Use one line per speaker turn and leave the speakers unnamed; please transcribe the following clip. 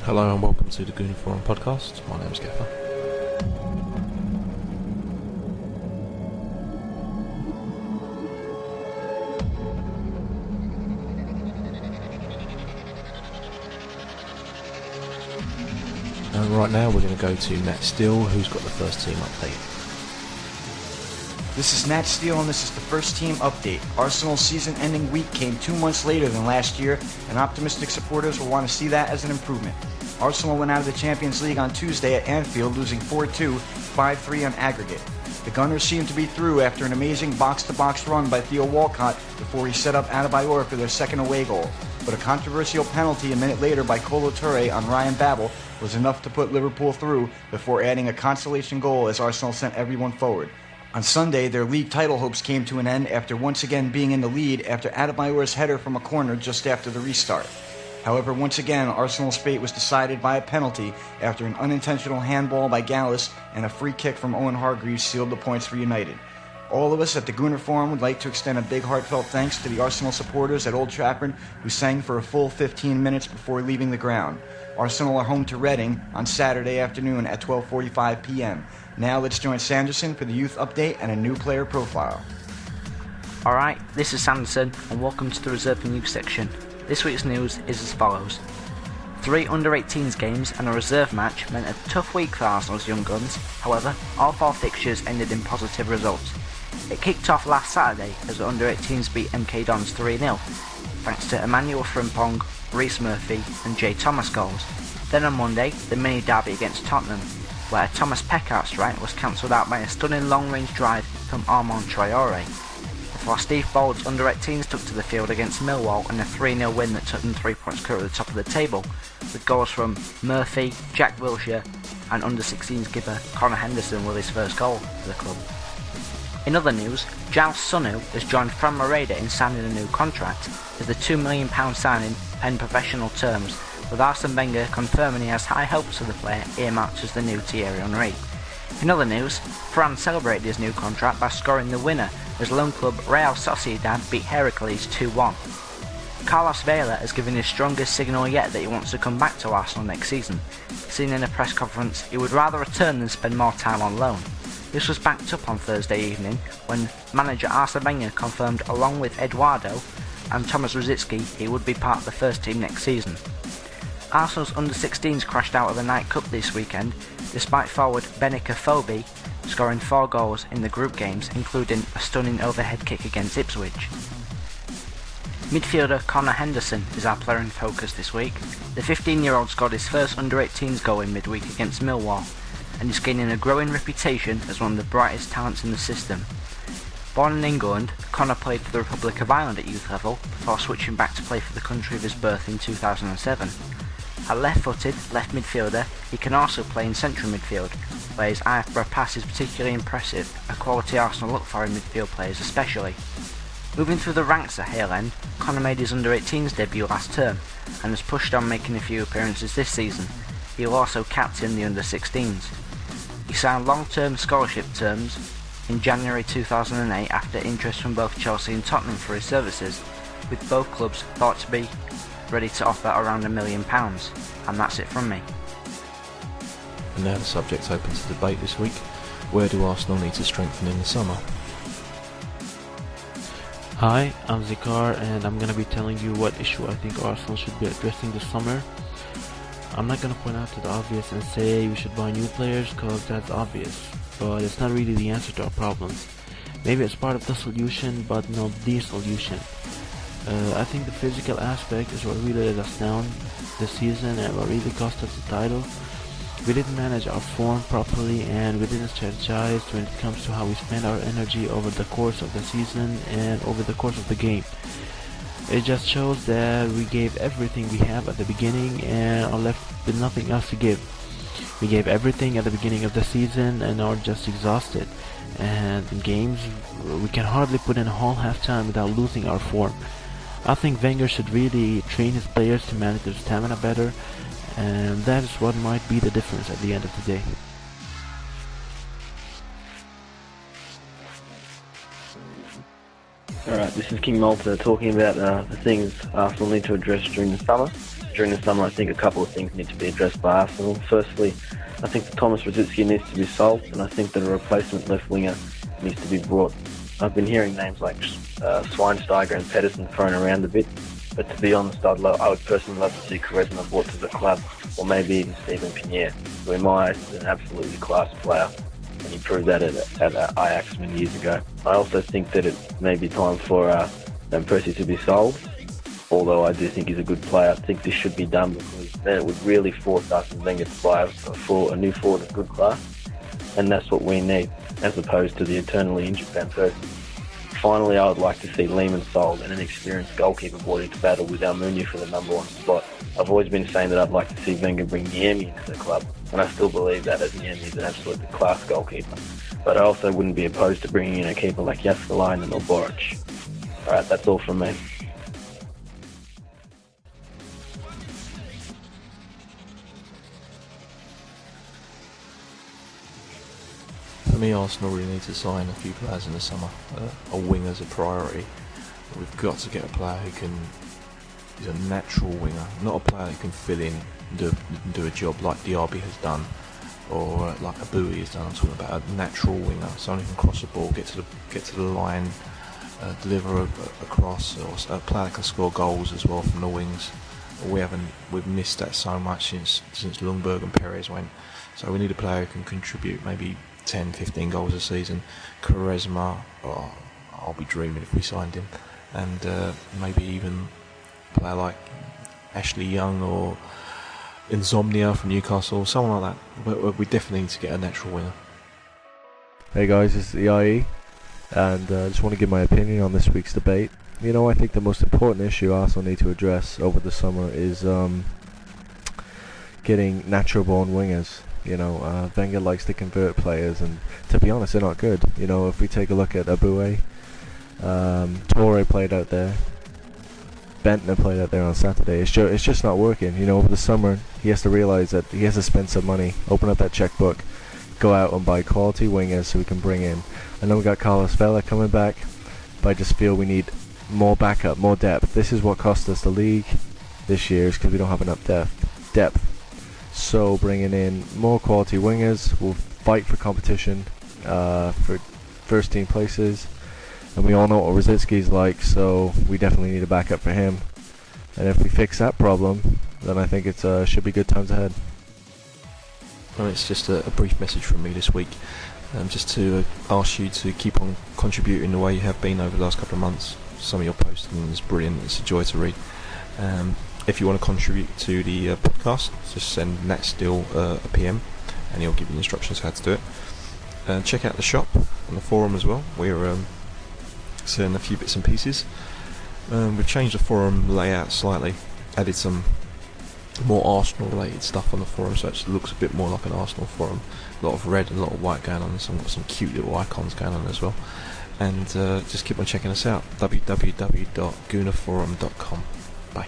Hello and welcome to the Gooner Forum podcast. My name is Gaffer. And right now we're going to go to Nat Steele, who's got the first team update.
This is Nat Steele and this is the first team update. Arsenal's season-ending week came 2 months later than last year, and optimistic supporters will want to see that as an improvement. Arsenal went out of the Champions League on Tuesday at Anfield, losing 4-2, 5-3 on aggregate. The Gunners seemed to be through after an amazing box-to-box run by Theo Walcott before he set up Adebayor for their second away goal. But a controversial penalty a minute later by Kolo Touré on Ryan Babel was enough to put Liverpool through before adding a consolation goal as Arsenal sent everyone forward. On Sunday, their league title hopes came to an end after once again being in the lead after Adebayor's header from a corner just after the restart. However, once again, Arsenal's fate was decided by a penalty after an unintentional handball by Gallus and a free kick from Owen Hargreaves sealed the points for United. All of us at the Gooner Forum would like to extend a big heartfelt thanks to the Arsenal supporters at Old Trafford who sang for a full 15 minutes before leaving the ground. Arsenal are home to Reading on Saturday afternoon at 12:45 p.m. Now let's join Sanderson for the youth update and a new player profile.
Alright, this is Sanderson and welcome to the Reserve and Youth section. This week's news is as follows. 3 under-18s games and a reserve match meant a tough week for Arsenal's young guns. However, all 4 fixtures ended in positive results. It kicked off last Saturday as the under-18s beat MK Dons 3-0, thanks to Emmanuel Frimpong, Rhys Murphy and Jay Thomas goals. Then on Monday, the mini derby against Tottenham, where a Thomas Peckart strike was cancelled out by a stunning long-range drive from Armand Traoré. Before Steve Bold's under-18s took to the field against Millwall in a 3-0 win that took them 3 points clear at the top of the table, with goals from Murphy, Jack Wilshere and under-16s skipper Connor Henderson with his first goal for the club. In other news, Giles Sunu has joined Fran Moreda in signing a new contract, with the £2 million signing penned professional terms, with Arsene Wenger confirming he has high hopes for the player earmarked as the new Thierry Henry. In other news, Fran celebrated his new contract by scoring the winner as loan club Real Sociedad beat Heracles 2-1. Carlos Vela has given his strongest signal yet that he wants to come back to Arsenal next season. Seen in a press conference, he would rather return than spend more time on loan. This was backed up on Thursday evening when manager Arsene Wenger confirmed along with Eduardo and Thomas Rosicky he would be part of the first team next season. Arsenal's under-16s crashed out of the Night Cup this weekend, despite forward Benica Fobi scoring 4 goals in the group games, including a stunning overhead kick against Ipswich. Midfielder Connor Henderson is our player in focus this week. The 15-year-old scored his first under-18s goal in midweek against Millwall, and is gaining a growing reputation as one of the brightest talents in the system. Born in England, Connor played for the Republic of Ireland at youth level before switching back to play for the country of his birth in 2007. A left-footed left midfielder, he can also play in central midfield, where his eye for a pass is particularly impressive, a quality Arsenal look for in midfield players especially. Moving through the ranks at Hale End, Connor made his under-18s debut last term, and has pushed on making a few appearances this season. He will also captain the under-16s. He signed long-term scholarship terms in January 2008 after interest from both Chelsea and Tottenham for his services, with both clubs thought to be ready to offer around £1 million. And that's it from me.
And now the subject open to debate this week. Where do Arsenal need to strengthen in the summer?
Hi, I'm Zikar and I'm going to be telling you what issue I think Arsenal should be addressing this summer. I'm not going to point out to the obvious and say we should buy new players because that's obvious, but it's not really the answer to our problems. Maybe it's part of the solution, but not the solution. I think the physical aspect is what really let us down this season and what really cost us the title. We didn't manage our form properly and we didn't strategize when it comes to how we spend our energy over the course of the season and over the course of the game. It just shows that we gave everything we have at the beginning and are left with nothing else to give. We gave everything at the beginning of the season and are just exhausted. And in games, we can hardly put in a whole half-time without losing our form. I think Wenger should really train his players to manage their stamina better, and that is what might be the difference at the end of the day.
Alright, this is King Malta talking about the things Arsenal need to address during the summer. During the summer, I think a couple of things need to be addressed by Arsenal. Firstly, I think that Thomas Rosicky needs to be sold, and I think that a replacement left winger needs to be brought. I've been hearing names like Schweinsteiger and Pedersen thrown around a bit, but to be honest, I would personally love to see Quaresma brought to the club, or maybe even Steven Pinnier, who in my eyes is an absolutely class player, and he proved that at Ajax many years ago. I also think that it may be time for Van Persie to be sold, although I do think he's a good player. I think this should be done because then it would really force us and Wenger to buy a new forward of good class, and that's what we need, as opposed to the eternally injured Van Persie. Finally, I would like to see Lehmann sold and an experienced goalkeeper brought into battle with Almunia for the number one spot. I've always been saying that I'd like to see Wenger bring Niemi into the club, and I still believe that, as Niemi is an absolutely class goalkeeper. But I also wouldn't be opposed to bringing in a keeper like Jaskalainen or Boric. Alright, that's all from me.
For me, Arsenal really need to sign a few players in the summer. A winger's a priority. We've got to get a player who is a natural winger, not a player who can fill in, do a job like Diaby has done, or like Abui has done. I'm talking about a natural winger, someone who can cross the ball, get to the line, deliver a cross, or a player that can score goals as well from the wings. We've missed that so much since Lundberg and Perez went. So we need a player who can contribute maybe 10, 15 goals a season. Quaresma, I'll be dreaming if we signed him, and maybe even a player like Ashley Young or Insomnia from Newcastle, someone like that. But we definitely need to get a natural winger.
Hey guys, this is the IE, and I just want to give my opinion on this week's debate. I think the most important issue Arsenal need to address over the summer is getting natural-born wingers. Wenger likes to convert players, and to be honest, they're not good. If we take a look at Abue, Torre played out there, Bentner played out there on Saturday. It's just not working. Over the summer, he has to realise that he has to spend some money, open up that checkbook, go out and buy quality wingers so we can bring in. I know we got Carlos Vela coming back, but I just feel we need more backup, more depth. This is what cost us the league this year, is because we don't have enough depth. So bringing in more quality wingers will fight for competition for first team places, and we all know what Rosický's like, so we definitely need a backup for him. And if we fix that problem, then I think it should be good times ahead.
Well, it's just a brief message from me this week, just to ask you to keep on contributing the way you have been over the last couple of months. Some of your posting is brilliant, it's a joy to read. If you want to contribute to the podcast, just send Nat Steele a PM and he'll give you instructions how to do it. Check out the shop and the forum as well. We're selling a few bits and pieces. We've changed the forum layout slightly, added some more Arsenal related stuff on the forum, so it looks a bit more like an Arsenal forum. A lot of red and a lot of white going on, and some cute little icons going on as well. And just keep on checking us out, www.goonerforum.com. Bye.